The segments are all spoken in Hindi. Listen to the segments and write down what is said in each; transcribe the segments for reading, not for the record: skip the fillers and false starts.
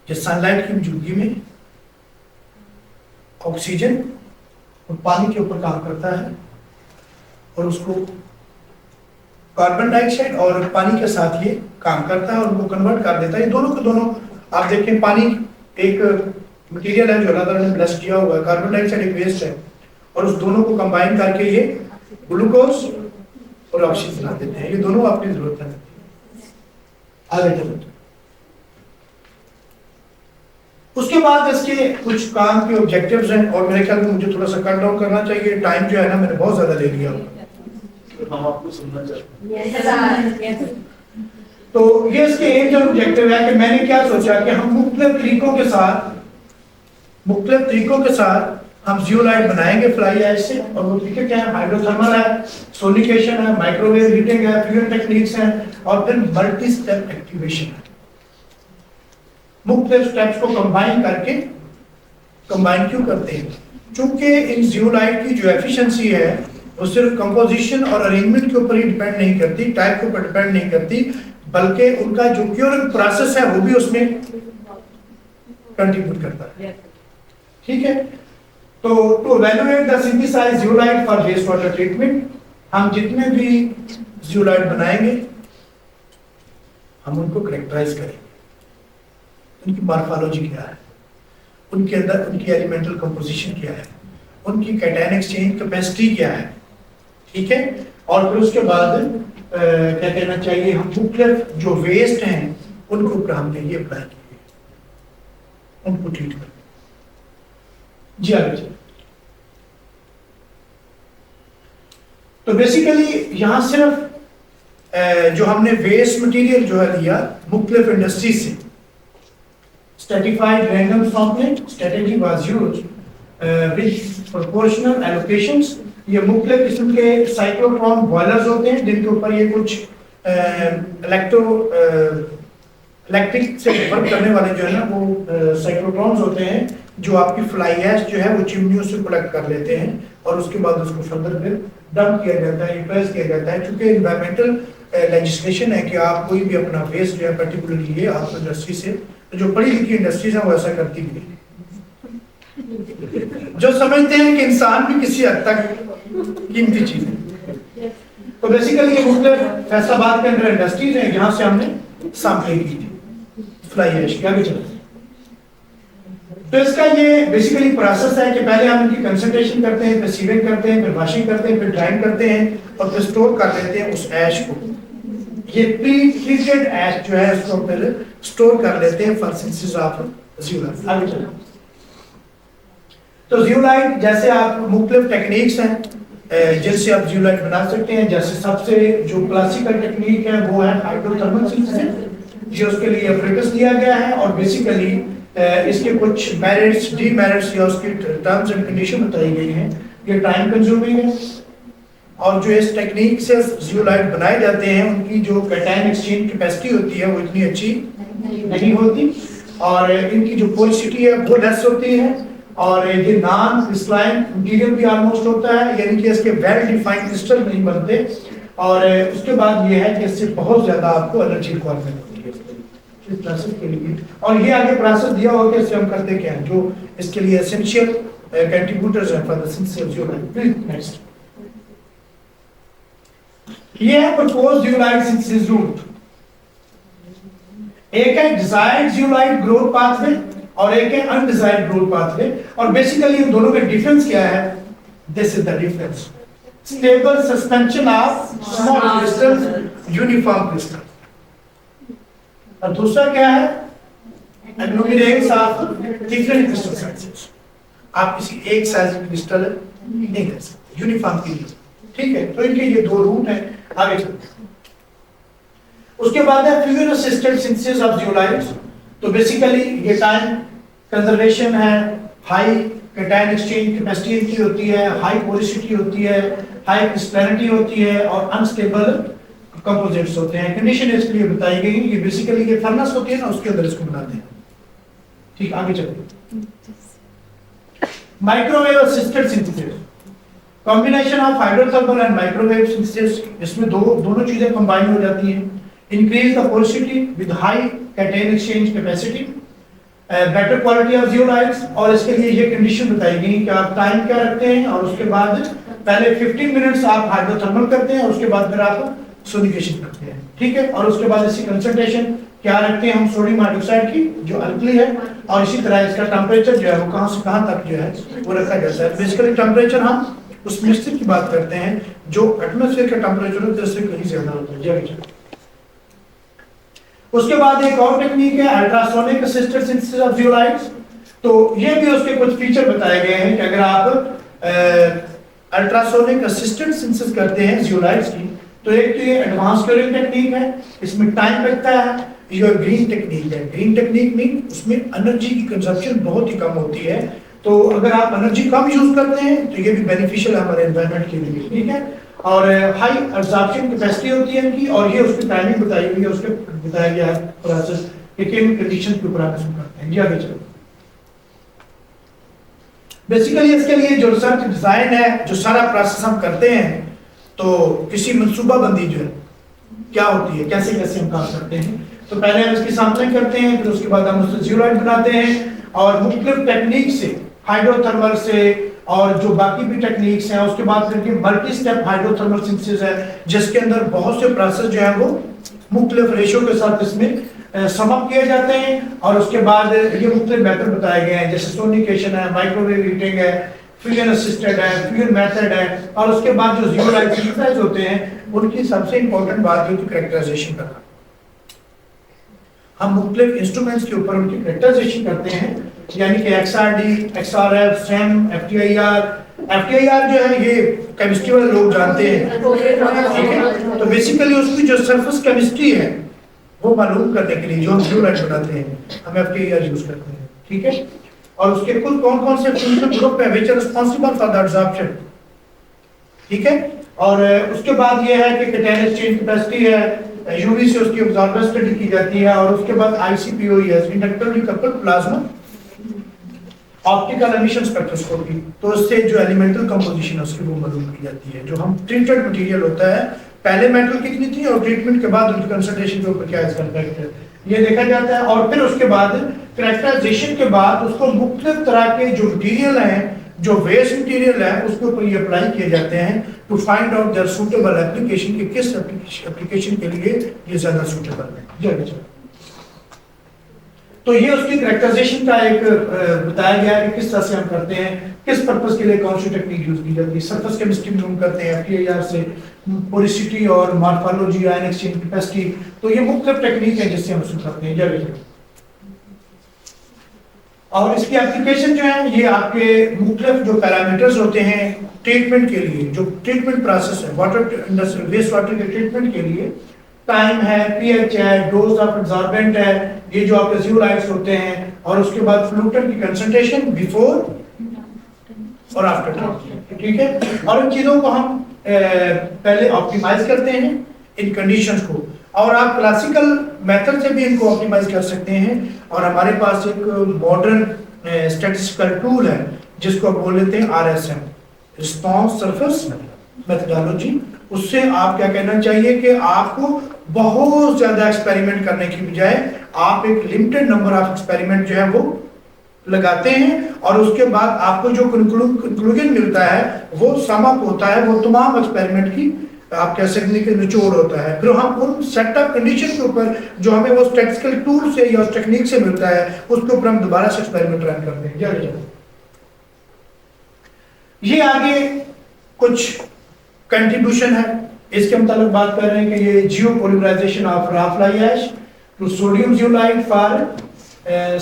जो सनलाइट की मौजूदगी में ऑक्सीजन और पानी के ऊपर काम करता है और उसको कार्बन डाइऑक्साइड और पानी के साथ ये काम करता है और उनको कन्वर्ट कर देता है। ये दोनों के दोनों आप देखें, पानी एक मटेरियल है जो अल्लाह ताला ने ब्लेस किया हुआ है, कार्बन डाइऑक्साइड एक वेस्ट है, और उस दोनों को कंबाइन करके ये ग्लूकोज और ऑक्सीजन बना देते हैं। ये दोनों अपनी जरूरत है। आगे चलते उसके बाद इसके कुछ काम के ऑब्जेक्टिव्स हैं और मेरे ख्याल में मुझे थोड़ा सा कट डाउन करना चाहिए, टाइम जो है ना मैंने बहुत ज्यादा ले लिया। हम आपको सुनना चाहते हैं। तो ये इसके एक जो ऑब्जेक्टिव है कि मैंने क्या सोचा कि हम मुख्तलिफ तरीकों के साथ हम जियोलाइट बनाएंगे फ्लाई ऐश से। और वो तरीके क्या है? हाइड्रोथर्मल है, सोनिकेशन है, माइक्रोवेव हीटिंग है, फ्यूजन टेक्निक्स हैं और फिर मल्टी स्टेप एक्टिवेशन है। मुख्तलिफ स्टेप्स को कंबाइन करके, कंबाइन क्यों करते हैं? चूंकि इन जियोलाइट की जो एफिशिएंसी है वो सिर्फ कंपोजिशन और अरेंजमेंट के ऊपर ही डिपेंड नहीं करती, टाइप के ऊपर डिपेंड नहीं करती, बल्कि उनका जो क्यूरिंग प्रोसेस है वो भी उसमें कंट्रीब्यूट करता है। ठीक है, तो to evaluate the synthesised zeolite for waste water treatment, हम जितने भी जियोलाइट बनाएंगे हम उनको कैरेक्टराइज करेंगे। उनकी मॉर्फोलॉजी क्या है, उनके अंदर उनकी एलिमेंटल कंपोजिशन क्या है, उनकी कैटायन एक्सचेंज कैपेसिटी क्या है। ठीक है, और फिर उसके बाद क्या कहना चाहिए, हम मुख्तलिफ जो वेस्ट हैं उनके ऊपर हमने ये अप्लाई किए, उनको ट्रीट कर। जी आगे चलिए। तो बेसिकली यहां सिर्फ जो हमने वेस्ट मटेरियल जो है लिया मुख्तलिफ इंडस्ट्री से, stratified random sampling strategy was used with proportional allocations. ये मुख्तलिफ किस्म के साइक्लोट्रॉन बॉयलर्स होते हैं जिनके ऊपर ये कुछ इलेक्ट्रिक से वर्क करने वाले जो है ना वो साइक्लोट्रॉन्स होते हैं जो आपकी फ्लाई ऐश जो है वो चिमनियों से कलेक्ट कर लेते हैं और उसके बाद उसको फर्दर फिर डंप किया जाता है, रिप्लेस किया जाता है। क्योंकि एनवायरमेंटल लेजिस्लेशन है कि आप कोई भी अपना वेस्ट जो है पर्टिकुलरली आप इंडस्ट्री से, जो पढ़ी लिखी इंडस्ट्रीज है वो ऐसा करती भी नहीं, जो समझते हैं कि इंसान भी किसी हद तक कीमती चीज है। तो बेसिकली ये मुख्तलिफ फैसलाबाद के अंदर इंडस्ट्रीज हैं जहां से हमने सैंपलिंग की थी फ्लाई ऐश की। आगे चलते तो इसका ये बेसिकली प्रोसेस है कि पहले हम इनकी कंसंट्रेशन करते हैं, फिर सीविंग करते हैं, फिर वॉशिंग करते हैं, फिर ड्राइंग करते हैं और फिर स्टोर कर लेते हैं उस ऐश को। ये प्री-ट्रीटेड ऐश जो है उसको फिर स्टोर कर लेते हैं फॉर सिंथेसिस ऑफ जियोलाइट। आगे चलते तो जियोलाइट जैसे आप मुख्तलिफ टेक्निक्स हैं जिनसे आप जियोलाइट बना सकते हैं। जैसे सबसे जो क्लासिकल टेक्निक है वो है हाइड्रोथर्मल सिंथेसिस, जो उसके लिए एपरेटस दिया गया है और बेसिकली इसके कुछ मेरिट्स डीमेरिट्स या उसकी टर्म्स एंड कंडीशन बताई गई हैं। ये टाइम कंज्यूमिंग है और जो इस टेक्निक से जियोलाइट बनाए जाते हैं उनकी जो कैटायन एक्सचेंज कैपेसिटी होती है वो इतनी अच्छी नहीं होती और इनकी जो पोरोसिटी है वो लेस होती है और ये नॉन क्रिस्टलाइन मटेरियल भी ऑलमोस्ट होता है, यानी कि इसके वेल डिफाइंड क्रिस्टल नहीं बनते। और उसके बाद ये है कि इससे बहुत ज्यादा आपको एनर्जी रिक्वायरमेंट होती है इस प्रोसेस के लिए। और ये आगे प्रोसेस दिया हुआ कि इससे हम करते क्या है, जो इसके लिए एसेंशियल कंट्रीब्यूटर्स हैं for the synthesis of zeolite. Please next. ये है प्रपोज्ड जियोलाइट सिंथेसिस रूट। एक है डिजायर्ड जियोलाइट ग्रोथ पाथवे और एक है अनडिजायर्ड ग्रोथ पाथवे। और बेसिकली इन दोनों में डिफरेंस क्या है? This is the difference, stable suspension of small crystals, uniform crystal. और दूसरा क्या है? एग्लोमेरेट्स ऑफ डिफरेंट क्रिस्टल साइजेस। आप किसी एक साइज की क्रिस्टल नहीं कर सकते यूनिफॉर्म के लिए। ठीक है, तो इनके ये दो रूट हैं। आगे चलते हैं। उसके बाद है fusion assisted synthesis of zeolites. तो बेसिकली ये टाइम कंजर्वेशन है, हाई कैटायन एक्सचेंज कैपेसिटी इनकी होती है, हाई पोरोसिटी होती है, हाई क्रिस्टलिटी होती है और अनस्टेबल कंपोजिट्स होते हैं। कंडीशन इसके लिए बताई गई है। ये बेसिकली ये फर्नेस होती है ना उसके अंदर इसको बनाते हैं। ठीक, आगे चलते। Microwave assisted synthesis, combination of hydrothermal and microwave synthesis. इसमें दोनों चीजें कंबाइन हो जाती हैं। Increase the porosity with high cation exchange capacity better quality of zeolites, और इसके लिए ये कंडीशन बताई गई कि आप टाइम क्या रखते हैं, और उसके बाद पहले 15 मिनट्स आप हाइड्रोथर्मल करते हैं और उसके बाद फिर आप सोनिकेशन करते हैं, ठीक है। और उसके बाद इसकी कंसंट्रेशन क्या रखते हैं हम सोडियम हाइड्रोक्साइड की जो अल्कली है, और इसी तरह इसका टेम्परेचर जो है वो कहां से कहां तक जो है वो रखा जाता है। बेसिकली टेम्परेचर हम उस मिक्सचर की बात करते हैं जो एटमॉस्फेयर का टेम्परेचर है उससे कहीं ज्यादा होता है। उसके बाद एक और टेक्निक है ultrasonic assisted synthesis of zeolites. तो ये भी उसके कुछ फीचर बताए गए हैं कि अगर आप अल्ट्रासोनिक असिस्टेड सिंथेसिस करते हैं जियोलाइट्स की, तो एक तो ये एडवांस क्यूरिंग टेक्निक है, इसमें टाइम लगता है। ये ग्रीन टेक्निक है, ग्रीन टेक्निक में उसमें एनर्जी की कंजप्शन बहुत ही कम होती है, तो अगर आप एनर्जी कम यूज करते हैं तो ये भी बेनिफिशियल है हमारे एनवायरनमेंट के लिए, ठीक है। और हाई एब्जॉर्प्शन कैपेसिटी होती है इनकी, और ये उसकी टाइमिंग बताई हुई है, उसके बताया गया है प्रोसेस कि किन कंडीशन के ऊपर आप इसको करते हैं। जी आगे चलो। बेसिकली इसके लिए जो रिसर्च डिजाइन है, जो सारा प्रोसेस हम करते हैं, तो किसी मंसूबाबंदी जो है क्या होती है, कैसे कैसे हम काम करते हैं। तो पहले हम इसकी सैंपलिंग करते हैं, फिर उसके बाद हम उससे जियोलाइट बनाते हैं, और मुख्तलिफ टेक्निक से, हाइड्रोथर्मल से और जो बाकी भी टेक्निक्स हैं, उसके बाद फिर मल्टी स्टेप हाइड्रोथर्मल सिंथेसिस है जिसके अंदर बहुत से प्रोसेस जो है वो मुख्तलिफ रेशो के साथ इसमें सम अप किए जाते हैं, और उसके बाद ये मुख्तलिफ मेथड बताए गए हैं, जैसे सोनिकेशन है, माइक्रोवेव हीटिंग है, फ्यूजन असिस्टेड है, फ्यूजन मेथड है, और उसके बाद जो जियोलाइट सिंथेसाइज होते हैं उनकी सबसे इंपॉर्टेंट बात है कि कैरेक्टराइजेशन करना। हम मुख्तलिफ इंस्ट्रूमेंट्स के ऊपर उनकी कैरेक्टराइजेशन करते हैं, यानी कि XRD, XRF, SEM, FTIR। FTIR जो है ये केमिस्ट्री वाले लोग जानते हैं, ठीक है। तो बेसिकली उसकी जो सरफेस केमिस्ट्री है वो मालूम करने के लिए जो हम जियोलाइट बनाते हैं हम FTIR यूज करते हैं, ठीक है। और उसके कुल कौन कौन से फ्यूजन ग्रुप है which are responsible for the absorption, ठीक है। और उसके बाद ये है कि कैटायन एक्सचेंज कैपेसिटी है, यूवी से उसकी एब्जॉर्बर स्टडी की जाती है, और उसके बाद ICPOES inductively coupled plasma optical emission spectroscopy, तो उससे जो एलिमेंटल कंपोजिशन है उसकी वो मालूम की जाती है। जो हम ट्रीटेड मटेरियल होता है, पहले मेटल कितनी थी और ट्रीटमेंट के बाद उनकी कंसंट्रेशन के ऊपर क्या इसका इफेक्ट है ये देखा जाता है। और फिर उसके बाद कैरेक्टराइजेशन के बाद उसको मुख्तलिफ तरह के जो मटेरियल हैं, जो वेस्ट मटेरियल है, उसके ऊपर ये अप्लाई किए जाते हैं to find out their suitable application, कि किस एप्लीकेशन के लिए ये ज्यादा सूटेबल है। तो ये उसकी कैरेक्टराइजेशन का एक बताया गया है कि किस तरह से हम करते हैं, किस पर्पस के लिए कौन सी टेक्निक यूज की जाती है। सरफेस केमिस्ट्री में हम करते हैं FTIR से, पोरिसिटी और मॉर्फोलॉजी, आयन एक्सचेंज कैपेसिटी, तो ये मुख्तलिफ टेक्निक है जिससे हम उसको करते हैं। और इसकी एप्लीकेशन जो है ये आपके मुख्तलिफ जो पैरामीटर्स होते हैं ट्रीटमेंट के लिए, जो ट्रीटमेंट प्रोसेस है वाटर वेस्ट वाटर के ट्रीटमेंट के लिए, टाइम है, pH है, डोज ऑफ एब्जॉर्बेंट है, ये जो आपके जियोलाइट्स होते हैं, और उसके बाद फ्लूटेंट की कंसंट्रेशन बिफोर और आफ्टर, ठीक है। और इन चीजों को हम पहले ऑप्टिमाइज करते हैं इन कंडीशंस को, और आप क्लासिकल मेथड से भी इनको ऑप्टिमाइज कर सकते हैं। और हमारे पास एक मॉडर्न स्टैटिस्टिकल टूल है जिसको आप बोल लेते हैं RSM, रिस्पांस सरफेस मेथडोलॉजी। उससे आप क्या कहना चाहिए कि आपको बहुत ज्यादा एक्सपेरिमेंट करने की बजाय आप एक लिमिटेड नंबर ऑफ एक्सपेरिमेंट जो है वो लगाते हैं, और उसके बाद आपको जो कंक्लूजन मिलता है वो सम अप होता है, वो तमाम एक्सपेरिमेंट की आप कह सकते हैं कि निचोड़ होता है। फिर हम उन सेटअप कंडीशन के ऊपर जो हमें वो स्टैटिस्टिकल टूल से या टेक्निक से मिलता है उसके ऊपर हम दोबारा से एक्सपेरिमेंट रन करते हैं। ये आगे कुछ कंट्रीब्यूशन है, इसके मुताबिक बात कर रहे हैं कि ये geopolymerisation of raw fly ash to sodium zeolite for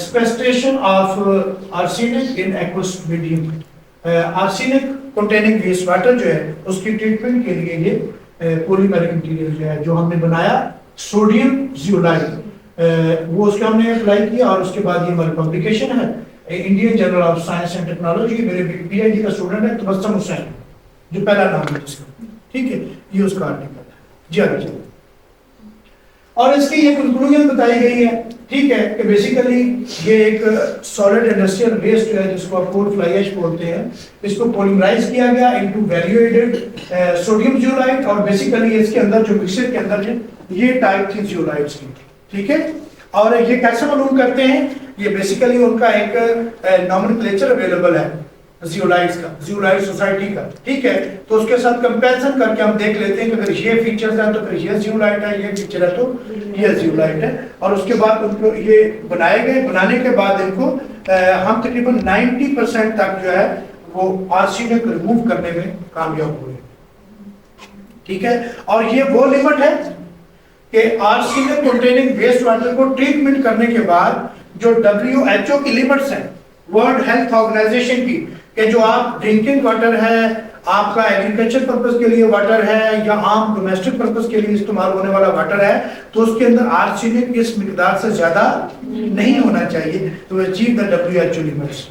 sequestration of arsenic in aqueous medium। Arsenic containing waste water जो है उसकी ट्रीटमेंट के लिए ये पॉलीमेरिक मटेरियल जो है जो हमने बनाया सोडियम जियोलाइट, वो उसके हमने अप्लाई किया, और उसके बाद ये हमारी पब्लिकेशन है Indian journal of science and technology. मेरे PhD का स्टूडेंट है तबस्सुम हुसैन, जो पहला नाम है जिसका, ठीक है, ये उसका आर्टिकल है। जी आगे चलिए। और इसकी ये कंक्लूजन बताई गई है, ठीक है, कि बेसिकली ये एक सॉलिड इंडस्ट्रियल वेस्ट जो है जिसको आप कोल फ्लाई ऐश बोलते हैं, इसको पॉलीमराइज किया गया इनटू वैल्यूएटेड सोडियम जियोलाइट, और बेसिकली इसके अंदर जो मिक्सचर के अंदर है ये टाइप थी जियोलाइट्स की, ठीक है। और ये कैसे मालूम करते हैं ये बेसिकली उनका एक नॉमेनक्लेचर अवेलेबल है जियोलाइट्स का, जियोलाइट सोसाइटी का, ठीक है। तो उसके साथ कंपैरिजन करके हम देख लेते हैं कि अगर ये फीचर्स हैं तो फिर ये जियोलाइट है, ये फीचर है तो ये जियोलाइट है। और उसके बाद उनको ये बनाए गए, बनाने के बाद इनको हम तकरीबन 90% तक जो है वो आर्सेनिक रिमूव करने में कामयाब हुए, ठीक है। और ये वो लिमिट है कि आर्सेनिक कंटेनिंग वेस्ट वाटर को ट्रीटमेंट करने के बाद जो WHO की लिमिट्स हैं, वर्ल्ड हेल्थ ऑर्गेनाइजेशन की, कि जो आप ड्रिंकिंग वाटर है, आपका एग्रीकल्चर पर्पस के लिए वाटर है या आम डोमेस्टिक पर्पस के लिए इस्तेमाल होने वाला वाटर है, तो उसके अंदर आर्सेनिक इस मिकदार से ज्यादा नहीं होना चाहिए तो अचीव द WHO लिमिट्स।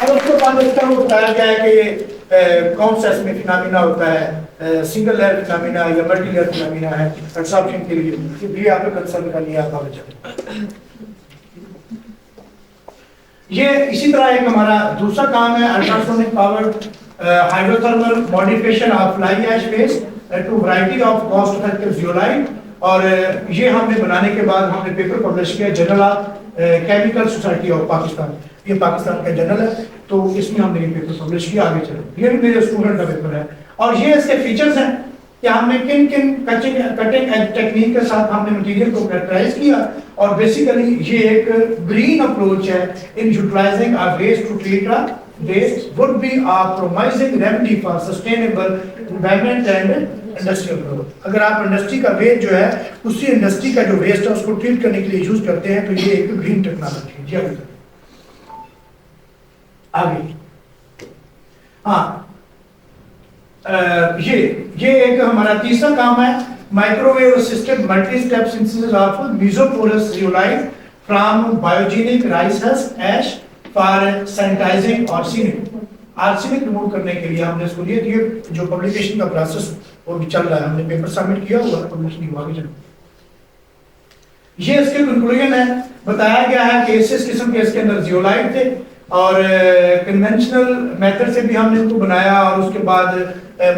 और उसके बाद इसका वो बताया गया है कि कौन सा इसमें फिनोमिना होता है, सिंगल लेयर फिनोमिना या मल्टी लेयर फिनोमिना है एब्सॉर्प्शन के लिए, ये आपके कंसर्न का नहीं आता बच्चा। ये इसी तरह एक हमारा दूसरा काम है ultrasonic powered hydrothermal modification of fly ash phase to variety of cost effective zeolite. और ये हमने बनाने के बाद हमने पेपर पब्लिश किया journal of chemical society of Pakistan, ये पाकिस्तान का जर्नल है, तो इसमें हमने ये पेपर पब्लिश किया। आगे चलो, ये भी मेरे स्टूडेंट का पेपर है और ये इसके फीचर्स हैं कि हमने किन किन कटिंग टेक्निक के साथ हमने मटेरियल को कैरेक्टराइज किया। और बेसिकली ये एक ग्रीन अप्रोच है in utilising our waste to treat waste would be a promising remedy for sustainable environment and industrial growth. अगर आप इंडस्ट्री का वेस्ट जो है, उसी इंडस्ट्री का जो वेस्ट है उसको ट्रीट करने के लिए यूज करते हैं, तो ये एक ग्रीन टेक्नोलॉजी है। जी आगे, हाँ ये एक हमारा तीसरा काम है microwave assisted multi step synthesis of mesoporous zeolite from biogenic rice husk ash for sanitising arsenic remove करने के लिए हमने इसको लिए। ये जो पब्लिकेशन का प्रोसेस वो भी चल रहा है, हमने पेपर सबमिट किया हुआ है, पब्लिश नहीं हुआ। ये इसके कंक्लूजन है, बताया गया है कि इस किस्म के इसके अंदर जियोलाइट थे और कन्वेंशनल मेथड से भी हमने इनको बनाया और उसके बाद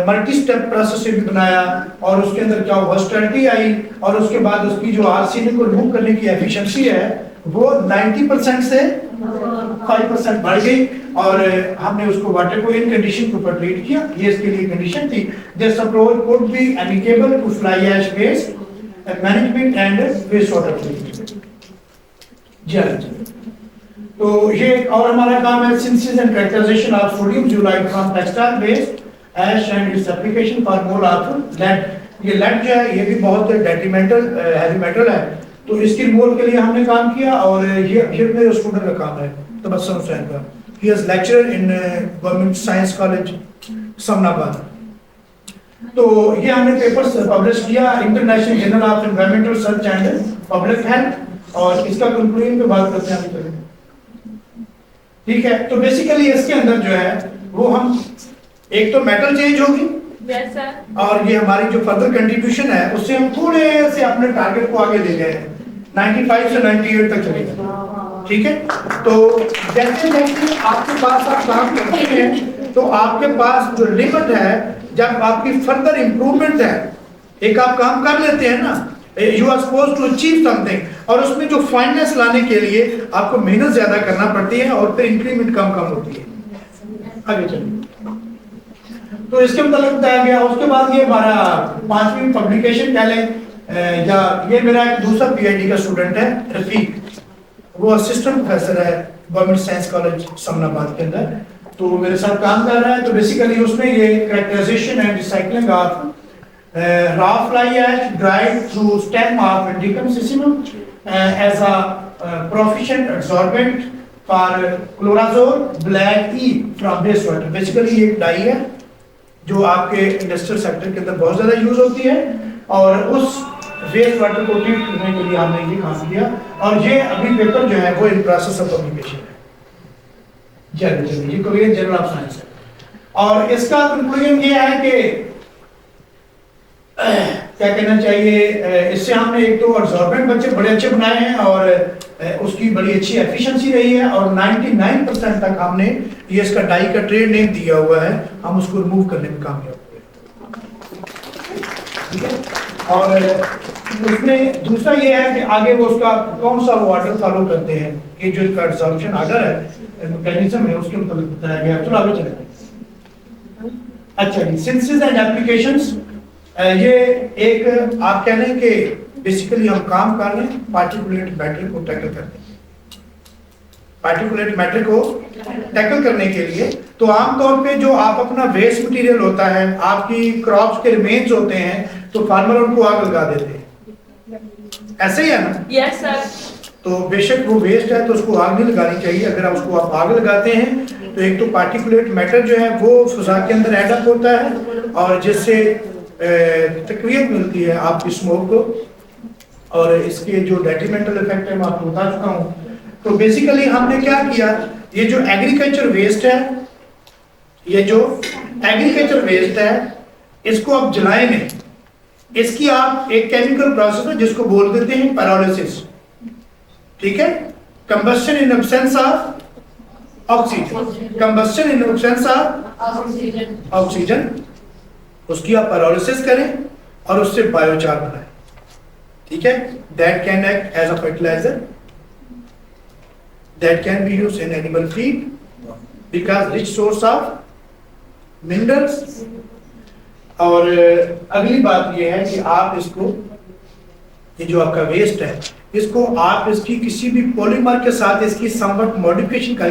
मल्टी स्टेप प्रोसेस से भी बनाया और उसके अंदर क्या वर्सटिलिटी आई और उसके बाद उसकी जो आर्सेनिक को रिमूव करने की एफिशिएंसी है वो 90% से 5% बढ़ गई और हमने उसको वाटर को इन कंडीशन के ऊपर ट्रीट किया। ये इसके लिए कंडीशन थी, this approach could be amicable to fly ash waste management and waste water treatment. तो ये और हमारा काम है synthesis and characterisation of sodium zeolite from textile waste ash and its application for mole of lead. ये लेड जो है ये भी बहुत डेट्रीमेंटल हैवी मेटल है, तो इसकी रिमूवल के लिए हमने काम किया। और ये मेरे स्टूडेंट का काम है तबस्सुम हुसैन का, he is lecturer in government science college Samanabad. तो ये हमने पेपर्स पब्लिश किया international journal of environmental research and public health और इसका कंक्लूजन पे बात करते हैं, ठीक है। तो बेसिकली इसके अंदर जो है वो हम एक तो मेटल चेंज होगी और ये हमारी जो फर्दर कंट्रीब्यूशन है उससे हम थोड़े से अपने टारगेट को आगे ले गए हैं, 95 से 98 तक चलेगा, ठीक है। तो जैसे जैसे आपके पास आप काम करते हैं तो आपके पास जो लिमिट है, जब आपकी फर्दर इंप्रूवमेंट है, एक आप काम कर लेते हैं ना, you are suppose to achieve something और उसमें जो फाइननेस लाने के लिए आपको मेहनत ज्यादा करना पड़ती है और फिर इंक्रीमेंट कम होती है। आगे चलिए, तो इसके मतलब बताया गया। उसके बाद ये हमारा 5वीं पब्लिकेशन कह लें या ये मेरा एक दूसरा PhD का स्टूडेंट है रफीक, वो असिस्टेंट प्रोफेसर है गवर्नमेंट साइंस कॉलेज समनाबाद के अंदर, तो वो मेरे साथ काम कर रहा है। तो बेसिकली उसने ये characterisation and recycling of raw fly ash dried through stem of Indicum sissinum as a proficient absorbent for chlorazole black E from wastewater। Basically ये डाई है जो आपके इंडस्ट्रियल सेक्टर के अंदर बहुत ज्यादा यूज होती है और उस वेस्ट वाटर को ट्रीट करने के लिए हमने ये काम किया और ये अभी पेपर जो है वो इन प्रोसेस ऑफ पब्लिकेशन है। चलिए ये कोरियन जर्नल ऑफ साइंस है और इसका कंक्लूजन ये है कि क्या कहना चाहिए, इससे हमने एक तो अब्सॉर्बेंट बच्चे बड़े अच्छे बनाए हैं और उसकी बड़ी अच्छी एफिशिएंसी रही है और 99% तक हमने ये इसका डाई का ट्रेड नेम दिया हुआ है, हम उसको रिमूव करने में कामयाब हुए, ठीक है। और उसमें दूसरा ये है कि आगे वो उसका कौन सा वो ऑर्डर फॉलो करते हैं, ये जो इसका एब्जॉर्प्शन ऑर्डर है, मैकेनिज्म है, उसके मतलब बताया गया। चलो आगे चलें। अच्छा जी, सिंथेसिस एंड एप्लीकेशंस, ये एक आप कह लें कि बेसिकली हम काम कर रहे हैं पार्टिकुलेट मैटर को टैकल करने, पार्टिकुलेट मैटर को टैकल करने के लिए। तो आमतौर पे जो आप अपना वेस्ट मटेरियल होता है, आपकी क्रॉप्स के रिमेन्स होते हैं, तो फार्मर उनको आग लगा देते हैं, ऐसे ही है ना? Yes sir. तो बेशक वो वेस्ट है तो उसको आग नहीं लगानी चाहिए। अगर आप उसको आग लगाते हैं तो एक तो पार्टिकुलेट मैटर जो है वो फिजा के अंदर एड अप होता है और जिससे तकवीत मिलती है आपकी स्मोक को, और इसके जो डेट्रीमेंटल इफेक्ट है मैं आपको बता चुका हूँ। तो बेसिकली हमने क्या किया, ये जो एग्रीकल्चर वेस्ट है, ये जो एग्रीकल्चर वेस्ट है, इसको आप जलाएंगे, इसकी आप एक केमिकल प्रोसेस है जिसको बोल देते हैं पैरोलिसिस, ठीक है? Combustion in absence of oxygen, combustion in absence of oxygen, उसकी आप पैरोलिसिस करें और उससे बायोचार बनाएं, ठीक है? That can act as a fertiliser, that can be used in animal feed because rich source of minerals। और अगली बात ये है कि आप इसको, ये जो आपका वेस्ट है, इसको आप इसकी किसी भी पॉलीमर के साथ इसकी समवट मॉडिफिकेशन कर